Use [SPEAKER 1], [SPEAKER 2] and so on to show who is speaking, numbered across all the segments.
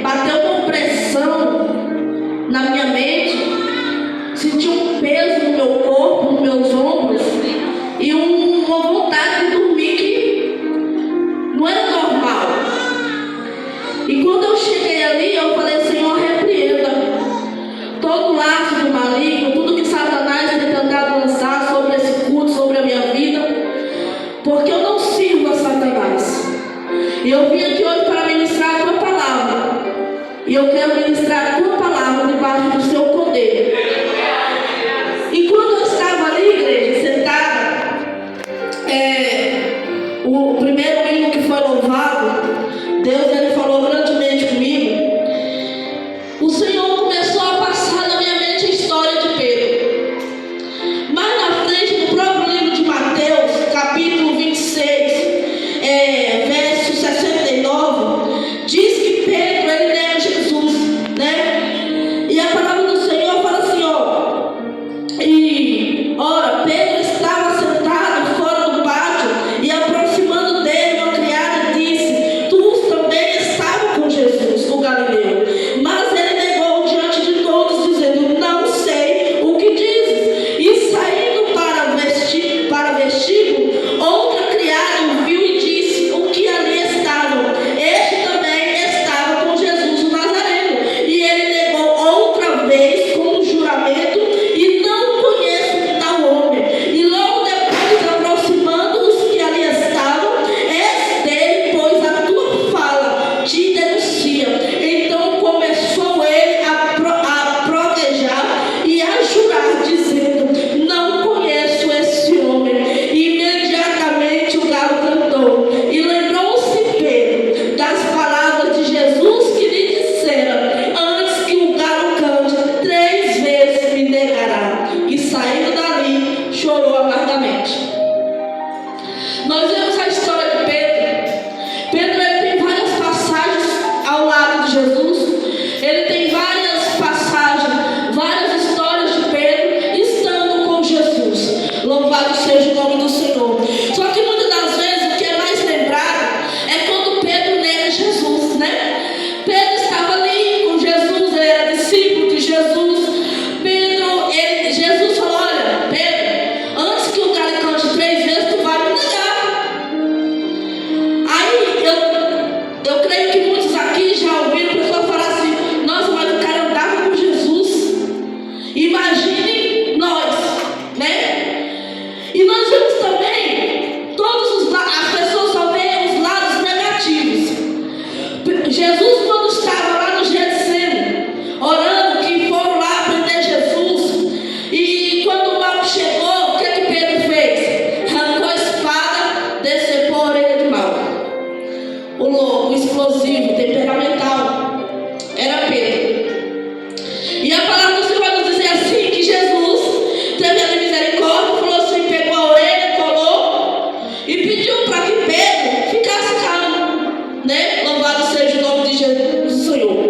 [SPEAKER 1] bateu uma pressão na minha mente, senti um peso no meu corpo, nos meus ombros, e uma vontade de dormir que não era normal. E quando eu cheguei ali, eu falei: Senhor, repreenda todo laço do maligno, tudo que Satanás tem tentado lançar sobre esse culto, sobre a minha vida, porque eu não sirvo a Satanás. E eu vim aqui hoje para ministrar a tua palavra, e eu quero ministrar a tua palavra debaixo do seu poder. E quando eu estava ali, igreja, sentada, o primeiro hino que foi louvado, Deus, ele falou grandemente comigo. O Senhor começou a passar na minha mente a história de Pedro. Mais na frente, no próprio livro de Mateus, capítulo 26, verso 69, diz que Pedro, ele nega Jesus, né? E a palavra do Senhor fala assim, ora, Pedro estava sentado fora do pátio, e aproximando dele uma criada disse: Tu também estavas com Jesus, o Galileu. Mas ele negou diante de todos, dizendo: Não sei o que dizes. E saindo para o vestíbulo, outra criada o viu e disse: O que ali estavam? Este também estava com Jesus o Nazareno. E ele negou outra vez com um juramento: E não conheço tal homem. E logo depois, aproximando os que ali estavam: És dele, pois a tua fala te denuncia. Então começou ele a protejar e a jurar, dizendo: Não conheço esse homem. Imediatamente o galo cantou. E lembrou-se Pedro das palavras de Jesus que lhe dissera: Antes que o galo cante, 3 vezes me negará. E saindo dali, chorou amargamente. Nós vemos a história de Pedro. Pedro, ele tem várias passagens ao lado de Jesus. Ele tem várias passagens, várias histórias de Pedro estando com Jesus. Louvado seja o nome do Senhor. Só que muitas das vezes o que é mais lembrado é quando Pedro nega Jesus, né? Pedro estava ali com Jesus, ele era discípulo de Jesus. Jesus falou: Olha, Pedro, antes que o galo cante 3 vezes, tu vai me negar. Aí eu creio que muitos aqui já ouviram pessoas falar assim: Nossa, mas o cara andava com Jesus. Imagine nós, né? E nós vemos também as pessoas só veem os lados negativos. Jesus, quando estava lá no Getsemane, orando, que foram lá prender Jesus, e quando o mal chegou, o que Pedro fez? Arrancou a espada, decepou a orelha de mal. O louco, o explosivo, temperamental, era Pedro. E a palavra do Senhor vai nos dizer assim, que Jesus teve a misericórdia, falou assim, pegou a orelha, colou e pediu para que Pedro ficasse calmo, né? Louvado seja o nome de Jesus, do Senhor.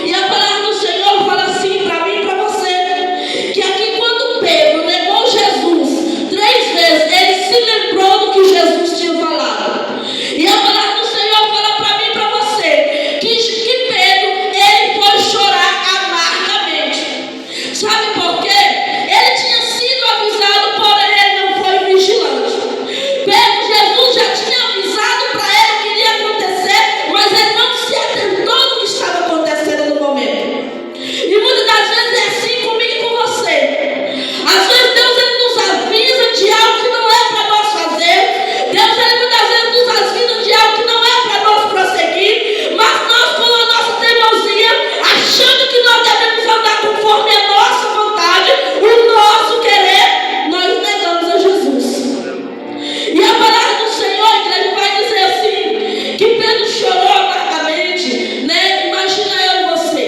[SPEAKER 1] E a palavra do Senhor fala assim para mim e para você, que aqui quando Pedro negou Jesus 3 vezes, ele se lembrou do que Jesus tinha falado. E a palavra do Senhor fala para mim e para você, que Pedro, ele foi chorar amargamente. Sabe por quê? Ele tinha sido avisado, porém ele não foi vigilante. Jesus já tinha avisado para ele o que iria acontecer, mas ele não se atentou no que estava acontecendo no momento. E muitas das vezes é assim comigo e com você. Às vezes Deus, ele nos avisa de algo que não é para nós fazer. Deus, ele muitas vezes nos avisa de algo que não é para nós prosseguir, mas nós, com a nossa teimosia, achando que nós devemos andar conforme a nossa vontade, o nosso querer, nós negamos a Jesus. E a palavra do Senhor, igreja, vai dizer assim, que Pedro chorou amargamente, né? Imagina eu e você.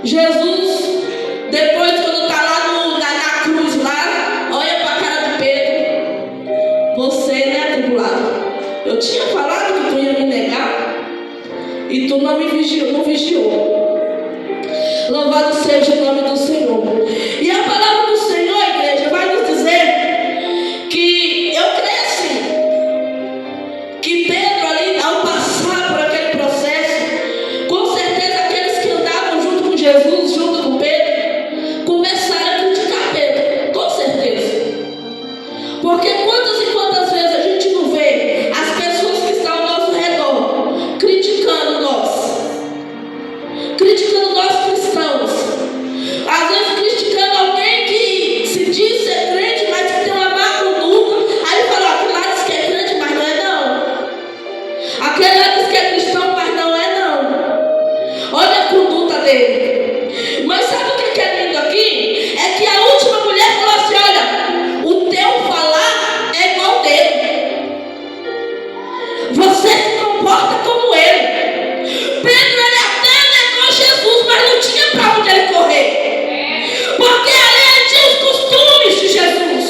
[SPEAKER 1] Jesus, depois quando está lá na cruz, lá, olha para a cara de Pedro. Você, né, atribulado? Eu tinha falado que tu ia me negar e tu não me vigiou, não vigiou. Louvado seja o nome do Senhor. E a palavra do Senhor, igreja, vai nos dizer que eu creio assim, que Pedro ali, ao passar por aquele processo, Pedro, ele até negou Jesus, mas não tinha para onde ele correr. Porque ali ele tinha os costumes de Jesus.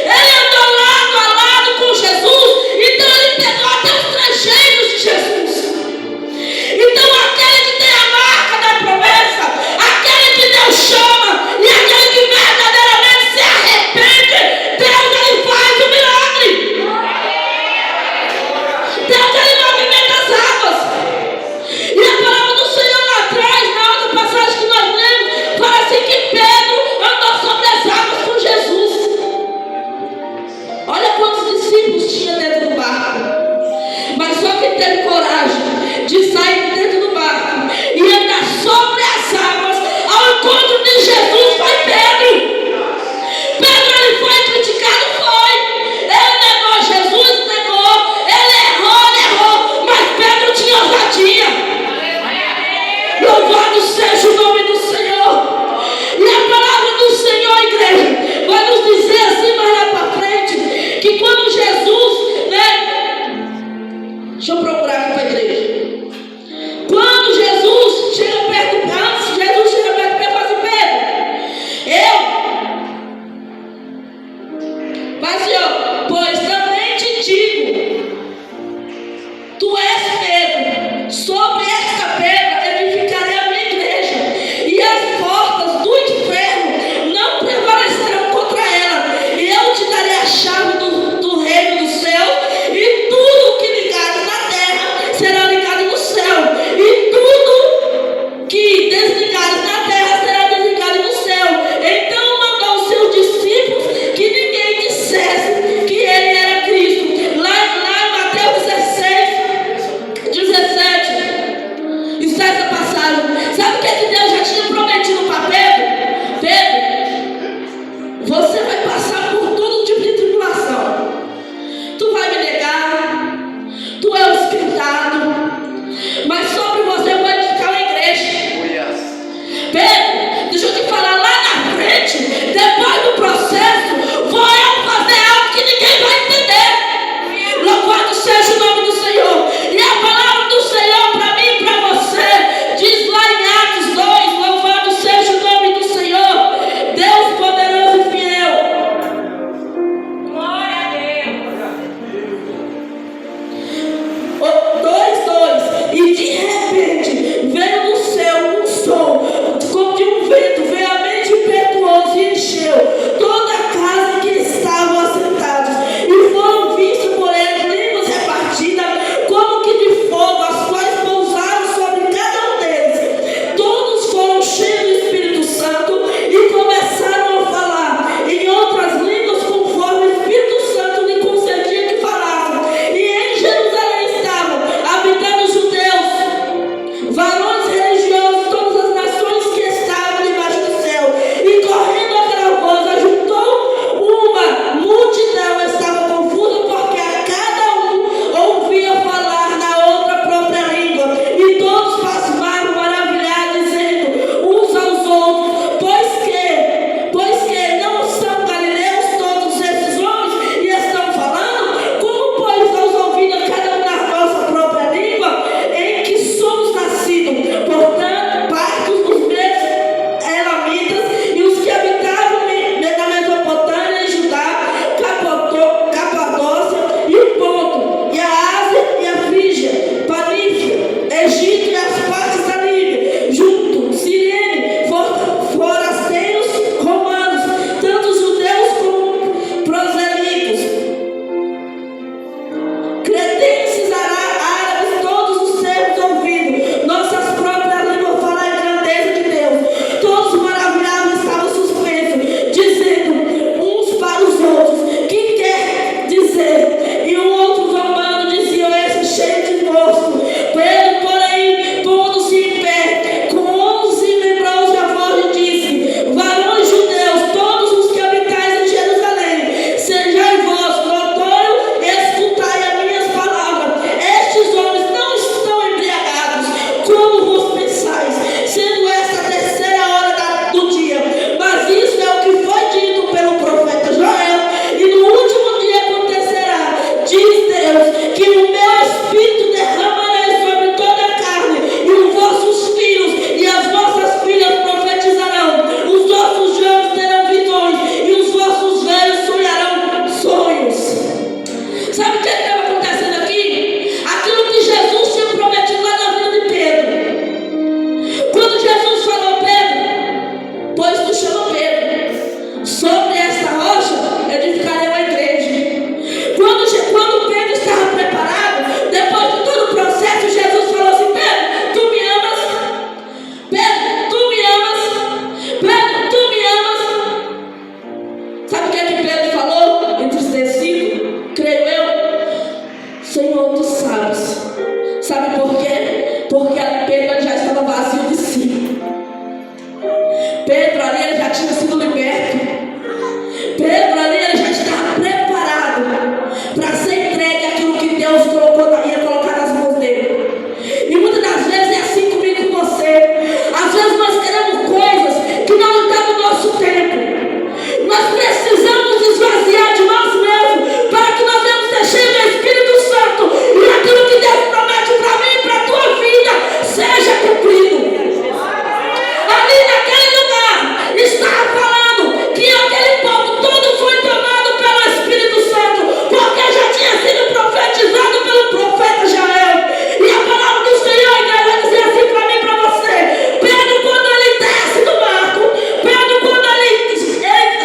[SPEAKER 1] Ele andou lado a lado com Jesus, então ele pegou até os trejeitos de Jesus. Então aquele que tem a marca da promessa, aquele que Deus chama e aquele que verdadeiramente se arrepende, Deus ele faz o milagre. Deus ele movimenta as águas. E a palavra do Senhor lá atrás, na outra passagem que nós lemos, fala assim que Pedro andou sobre as águas com Jesus. Olha quantos discípulos tinha dentro do barco. Mas só quem teve coragem de sair de dentro do barco e andar sobre as águas ao encontro de Jesus foi Pedro. Pedro ele foi criticado, foi. Ele negou Jesus, negou. Ele errou, mas Pedro tinha ousadia. Louvado seja o nome do Senhor. E a palavra do Senhor, igreja, vai nos dizer assim mais lá para frente, que quando Jesus, deixa eu procurar aqui para a igreja. Quando Jesus chega perto, antes Jesus chega perto de Pedro e fala assim: Pedro, vai assim, ó, pois também te digo, tu és Pedro, sobre esta pedra edificarei a minha igreja, e as portas do inferno não prevalecerão contra ela. Por quê? Porque ali Pedro já estava vazio de si. Pedro ali ele já tinha sido liberto. Pedro ali ele já estava preparado para ser entregue aquilo que Deus ia colocar nas mãos dele. E muitas das vezes é assim comigo e com você. Às vezes nós queremos coisas que não estão no nosso tempo. Nós precisamos esvaziar de nós mesmos para que nós venhamos ser cheios do Espírito Santo e aquilo que Deus promete para mim e para a tua vida seja cumprido. Ali naquele lugar estava falando que aquele povo todo foi tomado pelo Espírito Santo, porque já tinha sido profetizado pelo profeta Jael. E a palavra do Senhor, igreja, vai dizer assim para mim e para você: Pedro, quando ele desce do barco, Pedro, quando ele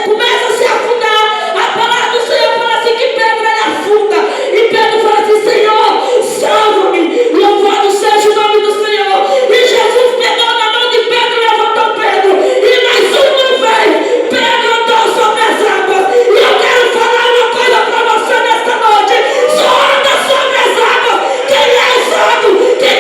[SPEAKER 1] começa a se afundar, a palavra do Senhor fala assim que Pedro ele afunda. E Pedro fala assim: Senhor, salva-me, louvado seja o nome do Senhor. E Jesus pegou na mão de Pedro e levantou Pedro. E mais um não veio. Pedro andou sobre as águas. E eu quero falar uma coisa para você nesta noite: só anda sobre as águas quem é ousado, quem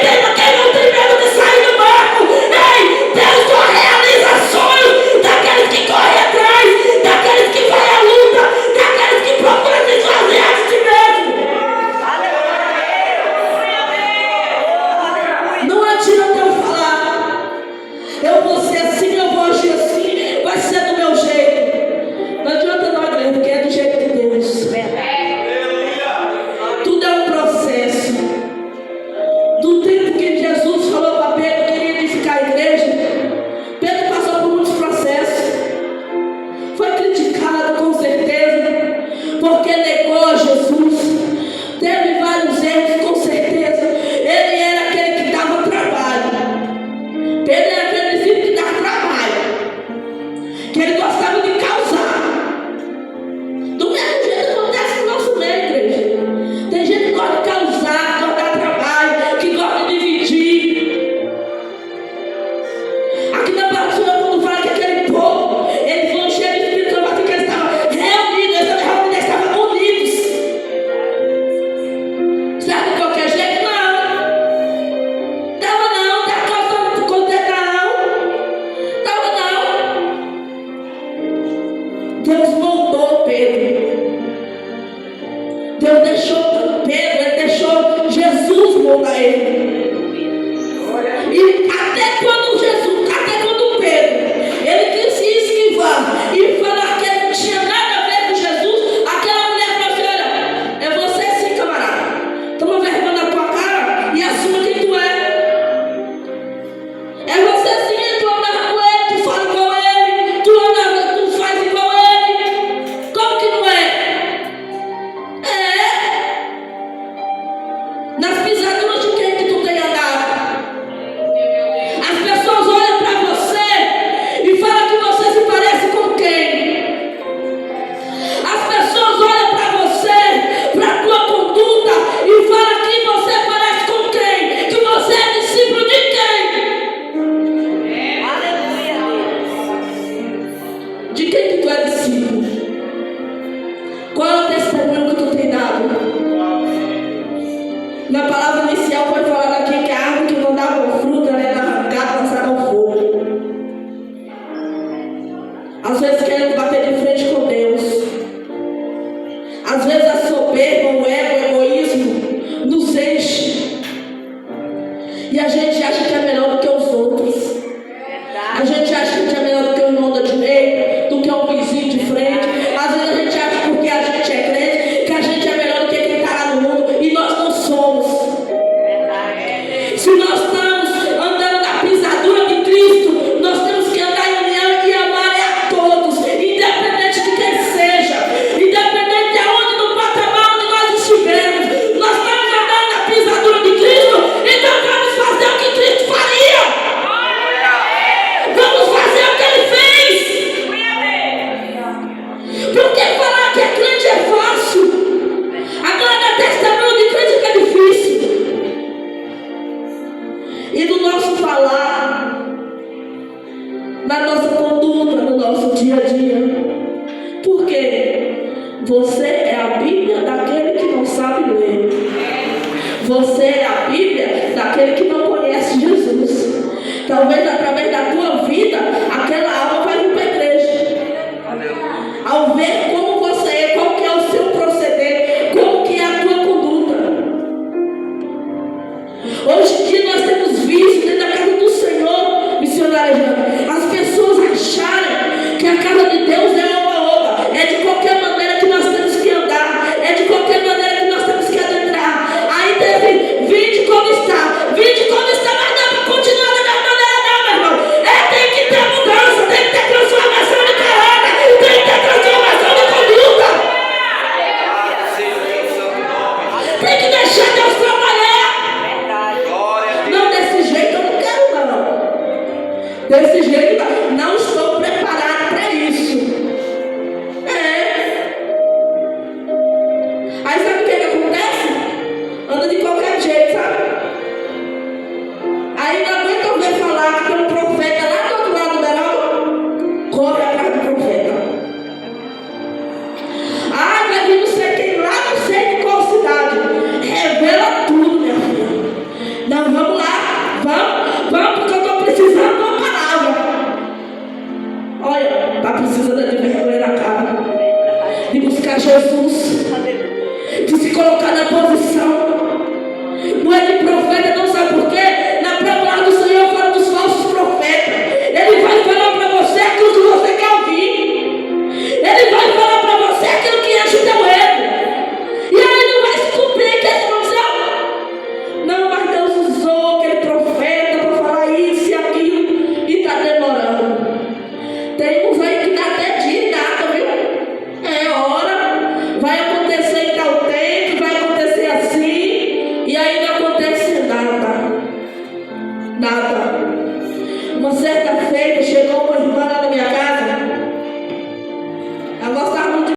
[SPEAKER 1] não tem medo de sair do barco. Ei, Deus só realiza sonhos daqueles que correm atrás, daqueles que vai à luta, daqueles que procuram se esvaziar de si mesmo. Não adianta eu falar, eu vou ser assim, eu vou agir assim, vai ser do meu jeito. Não adianta não, igreja, porque é do jeito de Deus. Tudo é um processo. Do tempo que Jesus falou para Pedro que ele ia ficar a igreja, Pedro passou por muitos processos. Foi criticado com certeza, porque negou Jesus. Teve vários erros, com certeza. Ele era aquele que dava trabalho. Pedro era aquele discípulo que dava trabalho, que ele gostava de causar. Do mesmo jeito que acontece no nosso meio, igreja. Tem gente que gosta de causar, gosta de dar trabalho, que gosta de dividir. Aqui na palavra do Senhor, quando fala que aquele povo, eles vão cheios de Espírito Santo, porque eles estavam reunidos, eles estavam unidos. Será de qualquer jeito? Não. Estava não, estava causando contento, não. Estava não. Deus moldou Pedro. Deus deixou Pedro, ele deixou Jesus moldar ele. E até quando Pedro, ele quis se esquivar e falar que ele não tinha nada a ver com Jesus, aquela mulher falou assim: olha, é você sim, camarada. Toma vergonha na tua cara e assuma quem tu é. É você sim, tu anda com ele, tu fala igual ele, tu faz igual ele. Como que não é? Nas pisaduras de quem que tu tem andado? As pessoas olham para você e falam que você se parece com quem? As pessoas olham para você, para a tua conduta e falam que você parece com quem? Que você é discípulo de quem? De quem que tu é discípulo? Qual é o testemunho que tu tem dado? Na palavra inicial foi falado aqui que a árvore que não dava fruto, ela era arrancada, lançada ao fogo. Às vezes queremos bater de frente com Deus. Às vezes a soberba, o ego, o egoísmo nos enche. E a gente acha que é melhor do que os outros. A gente acha que é melhor do que o irmão da direita, do que o vizinho de frente. Às vezes a gente acha porque a gente é crente que a gente é melhor do que quem está lá no mundo. E nós não somos. Se nós estamos andando na pisadura de Cristo, nós temos que andar em união e amar a todos, independente de quem seja, independente de onde, no patamar onde nós estivermos. Nós estamos andando na pisadura de Cristo, então vamos fazer o que Cristo faria. Vamos fazer o que Ele fez. Porque falar que é crente é fácil. Agora dar testemunho de Cristo que é difícil. E no nosso falar, na nossa conduta, no nosso dia a dia. Porque você é a Bíblia daquele que não sabe ler. Você é a Bíblia daquele que não conhece Jesus. Talvez através da tua vida, aquela alma vai vir para a igreja. Ao ver como você é, qual que é o seu proceder, como que é a tua conduta. Hoje em dia nós temos visto dentro da casa do Senhor, missionária Jana, as pessoas acharem que a casa de Deus é oba-oba, é de qualquer maneira que nós temos que andar, é de qualquer maneira que nós temos que adentrar. Aí deve, vinde como está, mas não é para continuar da mesma maneira não, meu irmão. Tem que ter mudança, tem que ter transformação de caráter, tem que ter transformação de conduta. Tem que deixar Deus trabalhar. Não, desse jeito eu não quero não. Desse jeito não estou preparado para isso. Aí sabe o que acontece? Anda de qualquer jeito, sabe? Aí não aguenta ouvir falar que tem um profeta lá do outro lado do verão, corre atrás do profeta. Vai vir não sei quem lá, não sei de qual cidade. Revela tudo, minha filha. Não, vamos lá, vamos, porque eu estou precisando de uma palavra. Olha, está precisando de vergonha na cara, de buscar Jesus, de se colocar na posição. Não é de profeta, não sabe por quê? Na palavra do Senhor fala dos falsos profetas. Ele vai falar para você aquilo que você quer ouvir. Ele vai falar para você aquilo que enche o teu ego. E aí não vai se cumprir, que ele não sabe. Não, mas Deus usou aquele profeta para falar isso e aquilo e está demorando. Tem uns aí que dá até dia e data, viu? É hora, vai acontecer em tal tempo, vai acontecer assim, e aí não acontece nada. Nada. Uma certa feita chegou uma irmã lá na minha casa. Ela gostava muito de